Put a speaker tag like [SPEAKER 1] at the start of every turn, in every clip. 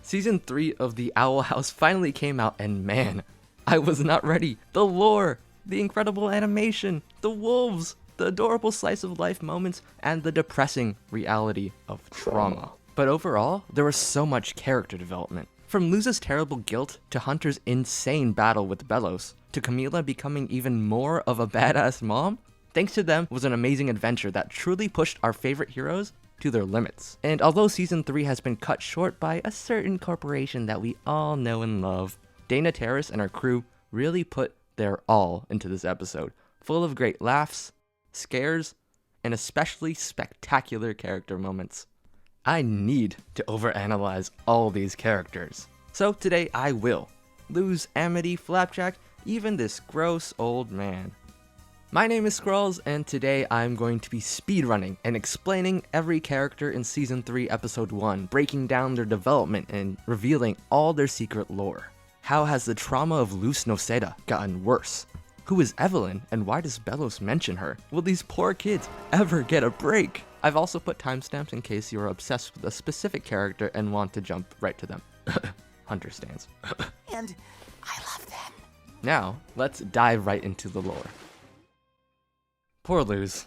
[SPEAKER 1] Season 3 of The Owl House finally came out, and man, I was not ready. The lore, the incredible animation, the wolves, the adorable slice of life moments, and the depressing reality of trauma. But overall, there was so much character development. From Luz's terrible guilt, to Hunter's insane battle with Belos, to Camila becoming even more of a badass mom, thanks to them was an amazing adventure that truly pushed our favorite heroes to their limits. And although Season 3 has been cut short by a certain corporation that we all know and love, Dana Terrace and her crew really put their all into this episode, full of great laughs, scares, and especially spectacular character moments. I need to overanalyze all these characters. So today I will. Luz, Amity, Flapjack, even this gross old man. My name is Scrawls, and today I'm going to be speedrunning and explaining every character in Season 3 Episode 1, breaking down their development and revealing all their secret lore. How has the trauma of Luz Noceda gotten worse? Who is Evelyn, and why does Belos mention her? Will these poor kids ever get a break? I've also put timestamps in case you are obsessed with a specific character and want to jump right to them. Hunter stands.
[SPEAKER 2] And I love them.
[SPEAKER 1] Now, let's dive right into the lore. Poor Luz.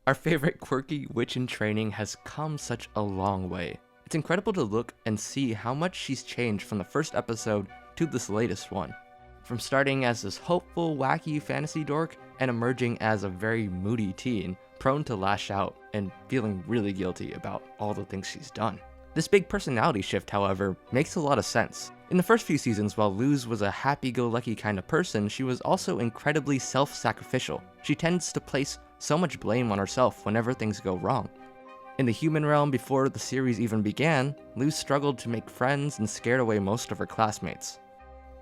[SPEAKER 1] Our favorite quirky witch in training has come such a long way. It's incredible to look and see how much she's changed from the first episode to this latest one. From starting as this hopeful, wacky fantasy dork and emerging as a very moody teen, prone to lash out and feeling really guilty about all the things she's done. This big personality shift, however, makes a lot of sense. In the first few seasons, while Luz was a happy-go-lucky kind of person, she was also incredibly self-sacrificial. She tends to place so much blame on herself whenever things go wrong. In the human realm, before the series even began, Luz struggled to make friends and scared away most of her classmates.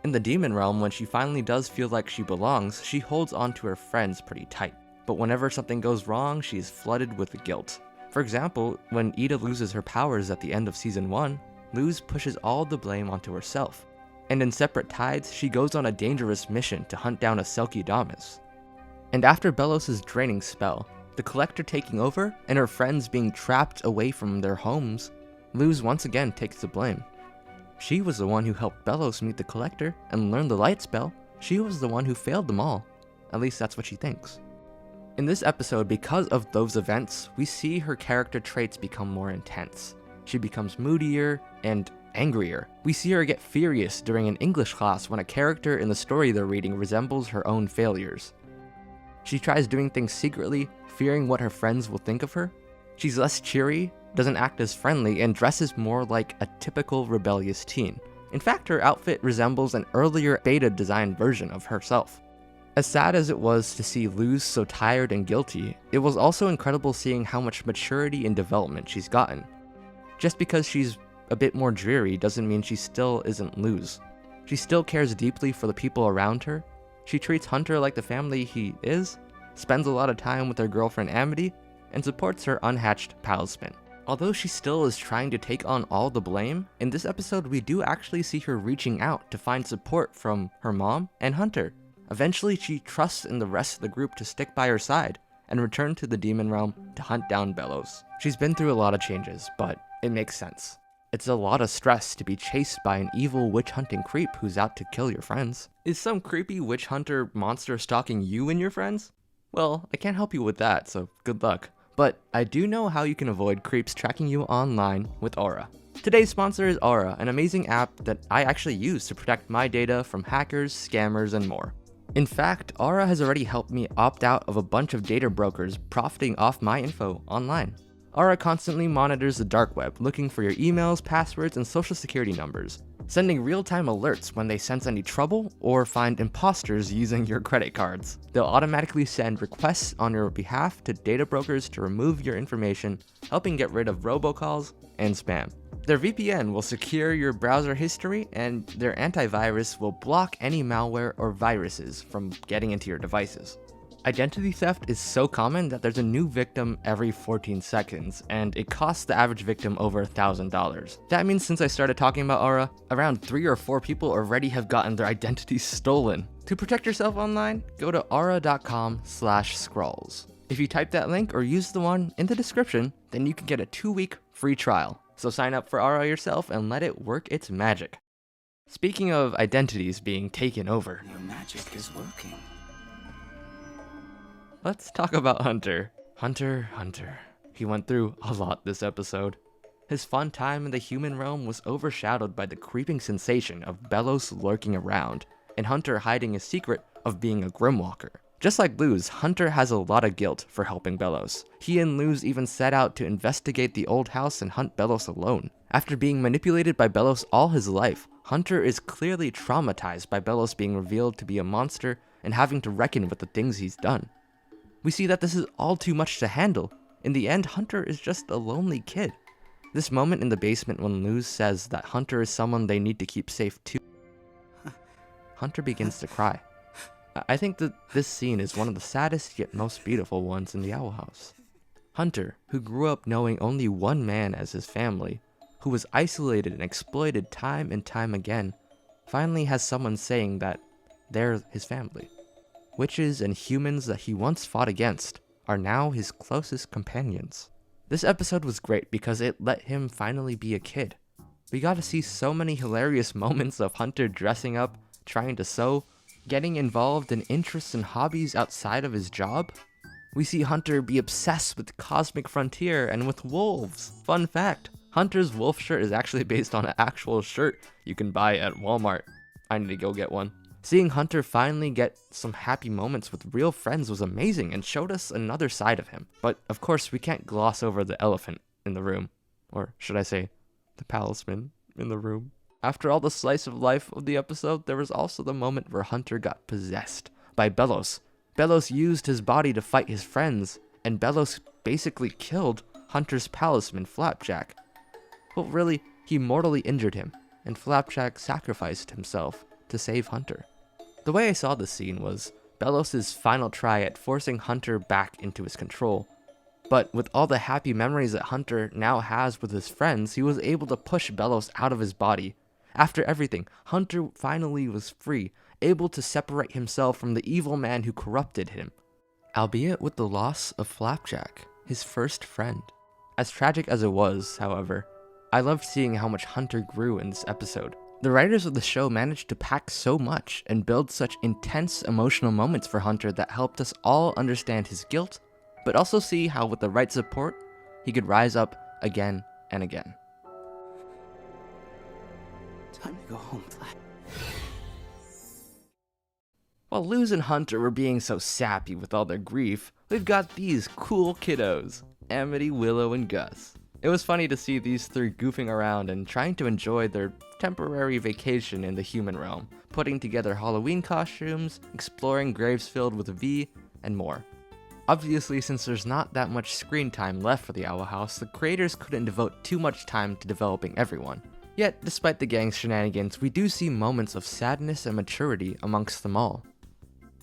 [SPEAKER 1] In the demon realm, when she finally does feel like she belongs, she holds on to her friends pretty tight. But whenever something goes wrong, she is flooded with guilt. For example, when Ida loses her powers at the end of Season 1, Luz pushes all the blame onto herself. And in Separate Tides, she goes on a dangerous mission to hunt down a Selkie Damas. And after Belos' draining spell, the Collector taking over, and her friends being trapped away from their homes, Luz once again takes the blame. She was the one who helped Belos meet the Collector and learn the light spell. She was the one who failed them all. At least that's what she thinks. In this episode, because of those events, we see her character traits become more intense. She becomes moodier and angrier. We see her get furious during an English class when a character in the story they're reading resembles her own failures. She tries doing things secretly, fearing what her friends will think of her. She's less cheery, doesn't act as friendly, and dresses more like a typical rebellious teen. In fact, her outfit resembles an earlier beta-designed version of herself. As sad as it was to see Luz so tired and guilty, it was also incredible seeing how much maturity and development she's gotten. Just because she's a bit more dreary doesn't mean she still isn't Luz. She still cares deeply for the people around her. She treats Hunter like the family he is, spends a lot of time with her girlfriend Amity, and supports her unhatched Palspin. Although she still is trying to take on all the blame, in this episode we do actually see her reaching out to find support from her mom and Hunter. Eventually, she trusts in the rest of the group to stick by her side and return to the demon realm to hunt down Belos. She's been through a lot of changes, but it makes sense. It's a lot of stress to be chased by an evil witch-hunting creep who's out to kill your friends. Is some creepy witch hunter monster stalking you and your friends? Well, I can't help you with that, so good luck. But I do know how you can avoid creeps tracking you online with Aura. Today's sponsor is Aura, an amazing app that I actually use to protect my data from hackers, scammers, and more. In fact, Aura has already helped me opt out of a bunch of data brokers profiting off my info online. Aura constantly monitors the dark web, looking for your emails, passwords, and social security numbers, sending real-time alerts when they sense any trouble or find imposters using your credit cards. They'll automatically send requests on your behalf to data brokers to remove your information, helping get rid of robocalls and spam. Their VPN will secure your browser history, and their antivirus will block any malware or viruses from getting into your devices. Identity theft is so common that there's a new victim every 14 seconds, and it costs the average victim over $1,000. That means since I started talking about Aura, around 3 or 4 people already have gotten their identities stolen. To protect yourself online, go to aura.com/scrolls. If you type that link or use the one in the description, then you can get a 2-week free trial. So sign up for RO yourself and let it work its magic. Speaking of identities being taken over,
[SPEAKER 2] Your magic is working.
[SPEAKER 1] let's talk about Hunter. Hunter. He went through a lot this episode. His fun time in the human realm was overshadowed by the creeping sensation of Belos lurking around, and Hunter hiding his secret of being a Grimwalker. Just like Luz, Hunter has a lot of guilt for helping Belos. He and Luz even set out to investigate the old house and hunt Belos alone. After being manipulated by Belos all his life, Hunter is clearly traumatized by Belos being revealed to be a monster and having to reckon with the things he's done. We see that this is all too much to handle. In the end, Hunter is just a lonely kid. This moment in the basement when Luz says that Hunter is someone they need to keep safe too, Hunter begins to cry. I think that this scene is one of the saddest yet most beautiful ones in the Owl House. Hunter, who grew up knowing only one man as his family, who was isolated and exploited time and time again, finally has someone saying that they're his family. Witches and humans that he once fought against are now his closest companions. This episode was great because it let him finally be a kid. We got to see so many hilarious moments of Hunter dressing up, trying to sew, getting involved in interests and hobbies outside of his job. We see Hunter be obsessed with Cosmic Frontier and with wolves. Fun fact, Hunter's wolf shirt is actually based on an actual shirt you can buy at Walmart. I need to go get one. Seeing Hunter finally get some happy moments with real friends was amazing and showed us another side of him. But of course, we can't gloss over the elephant in the room. Or should I say, the palisman in the room. After all the slice of life of the episode, there was also the moment where Hunter got possessed by Belos. Belos used his body to fight his friends, and Belos basically killed Hunter's palisman, Flapjack. Well, really, he mortally injured him, and Flapjack sacrificed himself to save Hunter. The way I saw this scene was Belos' final try at forcing Hunter back into his control. But with all the happy memories that Hunter now has with his friends, he was able to push Belos out of his body. After everything, Hunter finally was free, able to separate himself from the evil man who corrupted him. Albeit with the loss of Flapjack, his first friend. As tragic as it was, however, I loved seeing how much Hunter grew in this episode. The writers of the show managed to pack so much and build such intense emotional moments for Hunter that helped us all understand his guilt, but also see how with the right support, he could rise up again and again.
[SPEAKER 2] Time to go home, Flap.
[SPEAKER 1] While Luz and Hunter were being so sappy with all their grief, we've got these cool kiddos, Amity, Willow, and Gus. It was funny to see these three goofing around and trying to enjoy their temporary vacation in the human realm, putting together Halloween costumes, exploring graves filled with V, and more. Obviously, since there's not that much screen time left for the Owl House, the creators couldn't devote too much time to developing everyone. Yet, despite the gang's shenanigans, we do see moments of sadness and maturity amongst them all.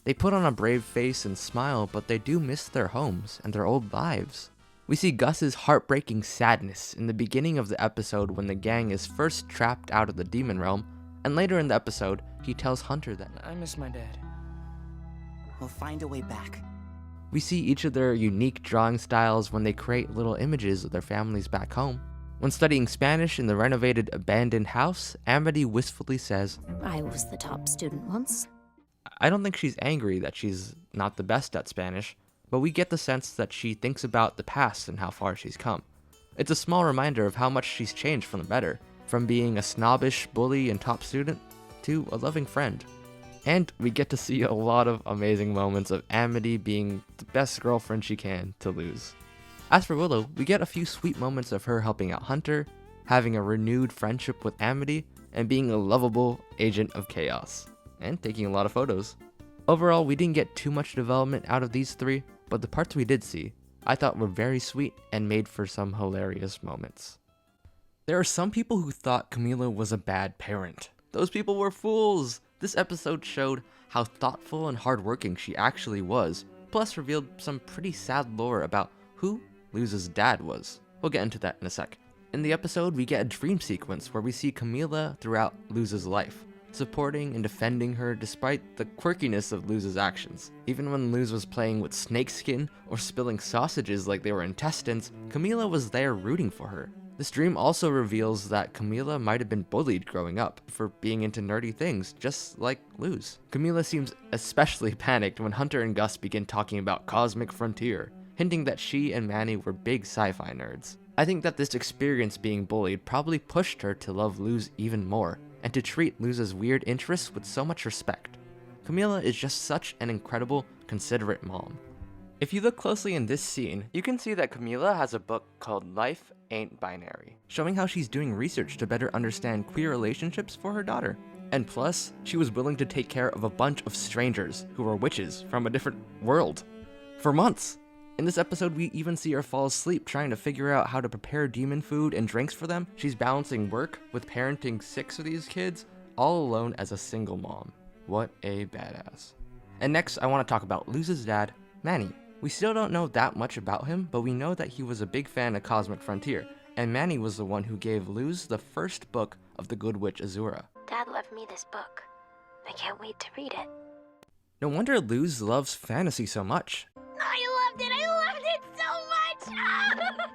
[SPEAKER 1] They put on a brave face and smile, but they do miss their homes and their old lives. We see Gus's heartbreaking sadness in the beginning of the episode when the gang is first trapped out of the demon realm, and later in the episode, he tells Hunter that,
[SPEAKER 3] I miss my dad.
[SPEAKER 2] We'll find a way back.
[SPEAKER 1] we see each of their unique drawing styles when they create little images of their families back home. When studying Spanish in the renovated abandoned house, Amity wistfully says,
[SPEAKER 4] I was the top student once.
[SPEAKER 1] I don't think she's angry that she's not the best at Spanish, but we get the sense that she thinks about the past and how far she's come. It's a small reminder of how much she's changed for the better, from being a snobbish bully and top student to a loving friend. And we get to see a lot of amazing moments of Amity being the best girlfriend she can to lose. As for Willow, we get a few sweet moments of her helping out Hunter, having a renewed friendship with Amity, and being a lovable agent of chaos, and taking a lot of photos. Overall, we didn't get too much development out of these three, but the parts we did see, I thought were very sweet and made for some hilarious moments. There are some people who thought Camila was a bad parent. Those people were fools! This episode showed how thoughtful and hardworking she actually was, plus revealed some pretty sad lore about who Luz's dad was. We'll get into that in a sec. In the episode, we get a dream sequence where we see Camila throughout Luz's life, supporting and defending her despite the quirkiness of Luz's actions. Even when Luz was playing with snakeskin or spilling sausages like they were intestines, Camila was there rooting for her. This dream also reveals that Camila might have been bullied growing up for being into nerdy things, just like Luz. Camila seems especially panicked when Hunter and Gus begin talking about Cosmic Frontier, hinting that she and Manny were big sci-fi nerds. I think that this experience being bullied probably pushed her to love Luz even more, and to treat Luz's weird interests with so much respect. Camila is just such an incredible, considerate mom. If you look closely in this scene, you can see that Camila has a book called Life Ain't Binary, showing how she's doing research to better understand queer relationships for her daughter. And plus, she was willing to take care of a bunch of strangers who were witches from a different world for months. In this episode, we even see her fall asleep trying to figure out how to prepare demon food and drinks for them. She's balancing work with parenting 6 of these kids, all alone as a single mom. What a badass. And next, I want to talk about Luz's dad, Manny. We still don't know that much about him, but we know that he was a big fan of Cosmic Frontier, and Manny was the one who gave Luz the first book of the Good Witch Azura.
[SPEAKER 4] Dad left me this book. I can't wait to read it.
[SPEAKER 1] No wonder Luz loves fantasy so much.
[SPEAKER 4] I loved it so much!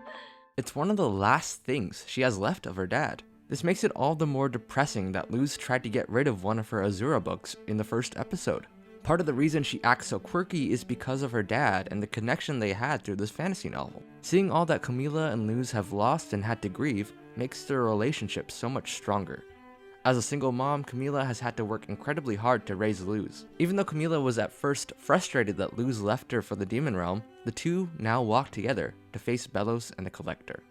[SPEAKER 1] It's one of the last things she has left of her dad. This makes it all the more depressing that Luz tried to get rid of one of her Azura books in the first episode. Part of the reason she acts so quirky is because of her dad and the connection they had through this fantasy novel. Seeing all that Camila and Luz have lost and had to grieve makes their relationship so much stronger. As a single mom, Camila has had to work incredibly hard to raise Luz. Even though Camila was at first frustrated that Luz left her for the demon realm, the two now walk together to face Belos and the Collector.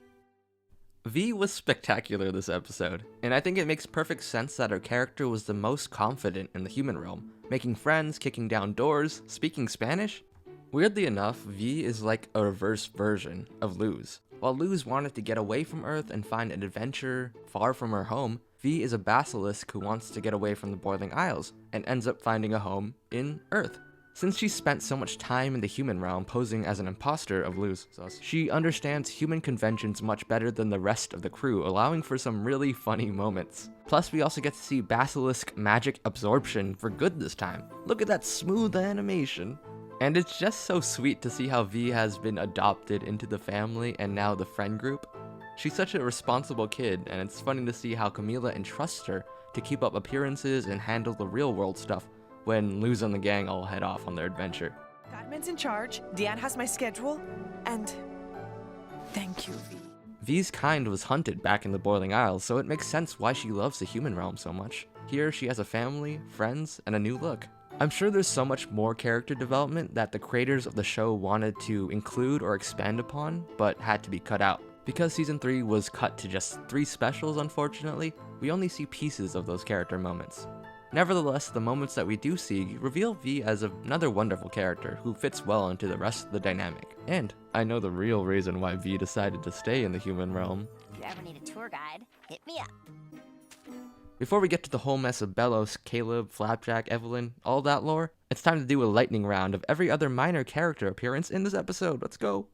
[SPEAKER 1] V was spectacular this episode, and I think it makes perfect sense that her character was the most confident in the human realm, making friends, kicking down doors, speaking Spanish. Weirdly enough, V is like a reverse version of Luz. While Luz wanted to get away from Earth and find an adventure far from her home, V is a basilisk who wants to get away from the Boiling Isles, and ends up finding a home in Earth. Since she spent so much time in the human realm posing as an imposter of Luz, she understands human conventions much better than the rest of the crew, allowing for some really funny moments. Plus, we also get to see Basilisk magic absorption for good this time. Look at that smooth animation. And it's just so sweet to see how V has been adopted into the family and now the friend group. She's such a responsible kid, and it's funny to see how Camila entrusts her to keep up appearances and handle the real world stuff when Luz and the gang all head off on their adventure.
[SPEAKER 3] Admin's in charge, Deanne has my schedule, and thank you, V.
[SPEAKER 1] V's kind was hunted back in the Boiling Isles, so it makes sense why she loves the human realm so much. Here, she has a family, friends, and a new look. I'm sure there's so much more character development that the creators of the show wanted to include or expand upon, but had to be cut out. Because Season 3 was cut to just 3 specials, unfortunately, we only see pieces of those character moments. Nevertheless, the moments that we do see reveal V as another wonderful character who fits well into the rest of the dynamic. And I know the real reason why V decided to stay in the human realm.
[SPEAKER 4] If you ever need a tour guide, hit me up.
[SPEAKER 1] Before we get to the whole mess of Belos, Caleb, Flapjack, Evelyn, all that lore, it's time to do a lightning round of every other minor character appearance in this episode. Let's go!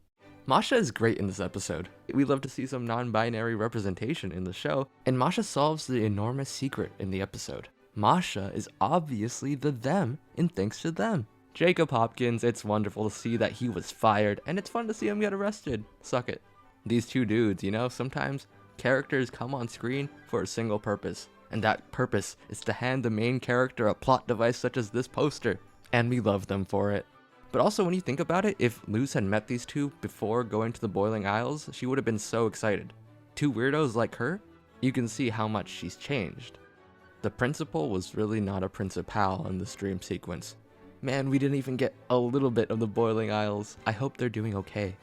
[SPEAKER 1] Masha is great in this episode. We love to see some non-binary representation in the show, and Masha solves the enormous secret in the episode. Masha is obviously the them in Thanks to Them. Jacob Hopkins, it's wonderful to see that he was fired, and it's fun to see him get arrested. Suck it. These two dudes, you know, sometimes characters come on screen for a single purpose, and that purpose is to hand the main character a plot device such as this poster, and we love them for it. But also, when you think about it, if Luz had met these two before going to the Boiling Isles, she would have been so excited. Two weirdos like her, you can see how much she's changed. The principal was really not a principal in this dream sequence. Man, we didn't even get a little bit of the Boiling Isles. I hope they're doing okay.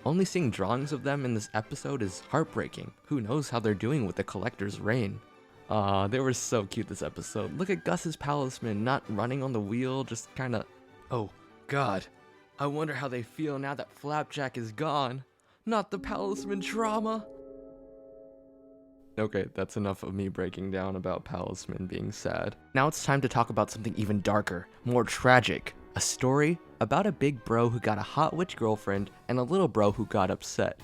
[SPEAKER 1] Only seeing drawings of them in this episode is heartbreaking. Who knows how they're doing with the Collector's reign. They were so cute this episode. Look at Gus's palisman not running on the wheel, just kinda... Oh, God. I wonder how they feel now that Flapjack is gone. Not the palisman trauma. Okay, that's enough of me breaking down about Palisman being sad. Now it's time to talk about something even darker, more tragic. A story about a big bro who got a hot witch girlfriend and a little bro who got upset.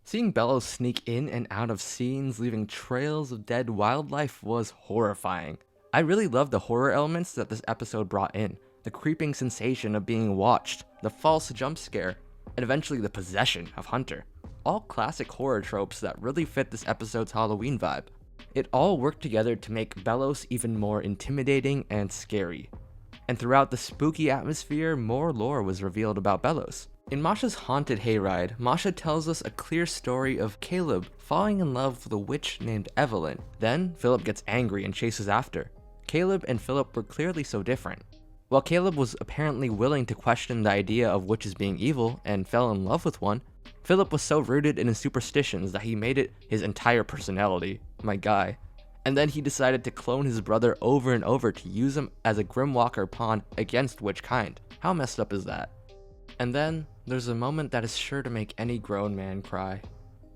[SPEAKER 1] Seeing Belos sneak in and out of scenes, leaving trails of dead wildlife was horrifying. I really loved the horror elements that this episode brought in. The creeping sensation of being watched, the false jump scare, and eventually the possession of Hunter. all classic horror tropes that really fit this episode's Halloween vibe. It all worked together to make Belos even more intimidating and scary. And throughout the spooky atmosphere, more lore was revealed about Belos. In Masha's haunted hayride, Masha tells us a clear story of Caleb falling in love with a witch named Evelyn. Then, Philip gets angry and chases after. Caleb and Philip were clearly so different. While Caleb was apparently willing to question the idea of witches being evil and fell in love with one, Philip was so rooted in his superstitions that he made it his entire personality. My guy. And then he decided to clone his brother over and over to use him as a Grimwalker pawn against witch kind. How messed up is that? And then, there's a moment that is sure to make any grown man cry.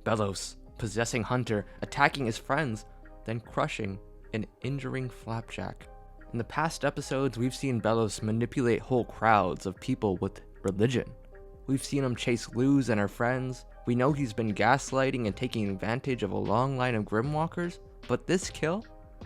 [SPEAKER 1] Belos, possessing Hunter, attacking his friends, then crushing and injuring Flapjack. In the past episodes, we've seen Belos manipulate whole crowds of people with religion. We've seen him chase Luz and her friends. We know he's been gaslighting and taking advantage of a long line of Grimwalkers. But this kill?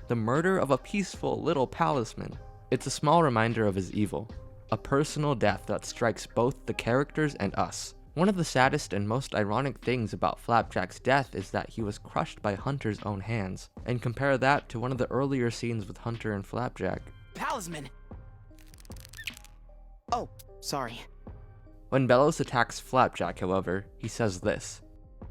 [SPEAKER 1] The murder of a peaceful little palisman. It's a small reminder of his evil. A personal death that strikes both the characters and us. One of the saddest and most ironic things about Flapjack's death is that he was crushed by Hunter's own hands. And compare that to one of the earlier scenes with Hunter and Flapjack.
[SPEAKER 2] Palisman! Oh, sorry.
[SPEAKER 1] When Belos attacks Flapjack, however, he says this.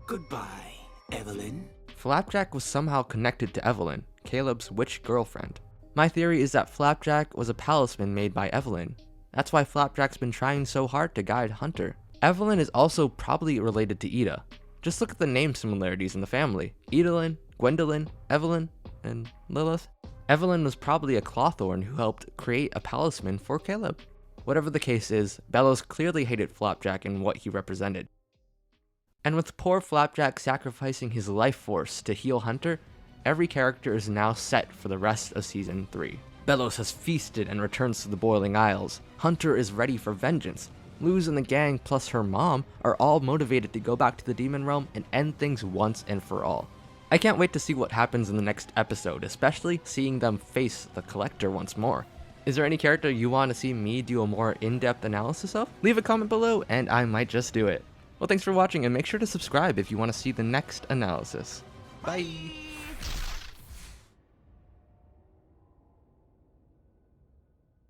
[SPEAKER 2] Goodbye, Evelyn.
[SPEAKER 1] Flapjack was somehow connected to Evelyn, Caleb's witch girlfriend. My theory is that Flapjack was a palisman made by Evelyn. That's why Flapjack's been trying so hard to guide Hunter. Evelyn is also probably related to Ida. Just look at the name similarities in the family. Idalyn, Gwendolyn, Evelyn, and Lilith. Evelyn was probably a Clawthorn who helped create a palisman for Caleb. Whatever the case is, Belos clearly hated Flapjack and what he represented. And with poor Flapjack sacrificing his life force to heal Hunter, every character is now set for the rest of Season 3. Belos has feasted and returns to the Boiling Isles. Hunter is ready for vengeance. Luz and the gang plus her mom are all motivated to go back to the Demon Realm and end things once and for all. I can't wait to see what happens in the next episode, especially seeing them face the Collector once more. Is there any character you want to see me do a more in-depth analysis of? Leave a comment below and I might just do it. Well, thanks for watching and make sure to subscribe if you want to see the next analysis. Bye!